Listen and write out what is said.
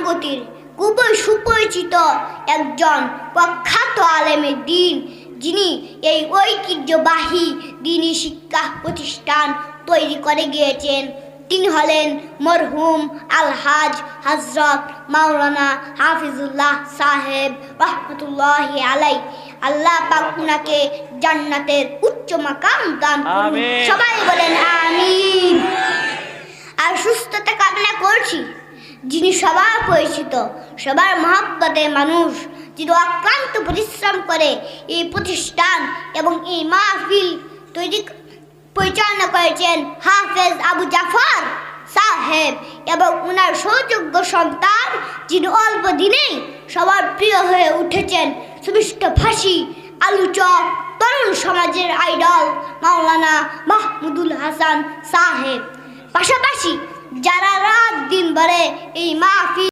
গতির খুবই সুপরিচিত একজন প্রখ্যাত আলেমে দ্বীন, যিনি এই ঐতিহ্যবাহী দ্বীনি শিক্ষা প্রতিষ্ঠান তৈরি করে গিয়েছেন। তিনি হলেন মরহুম আলহাজ হযরত মাওলানা হাফিজুল্লাহ সাহেব রহমতুল্লাহি আলাই। আল্লাহ পাক উনাকে জান্নাতের উচ্চ মাকাম দান করুন। সবাই বলেন আমিন। আর সুস্থতা কামনা করছি যিনি সবার পরিচিত, সবার মহব্বতের মানুষ, যিনি অক্লান্ত পরিশ্রম করে এই প্রতিষ্ঠান এবং এই মাহফিল পরিচালনা করেছেন হাফেজ আবু জাফর সাহেব এবং উনার সুযোগ্য সন্তান, যিনি অল্প দিনেই সবার প্রিয় হয়ে উঠেছেন, সুমিষ্ট ভাষী আলোচক, তরুণ সমাজের আইডল মাওলানা মাহমুদুল হাসান সাহেব। পাশাপাশি যারা রাত দিন ধরে এই মাহফিল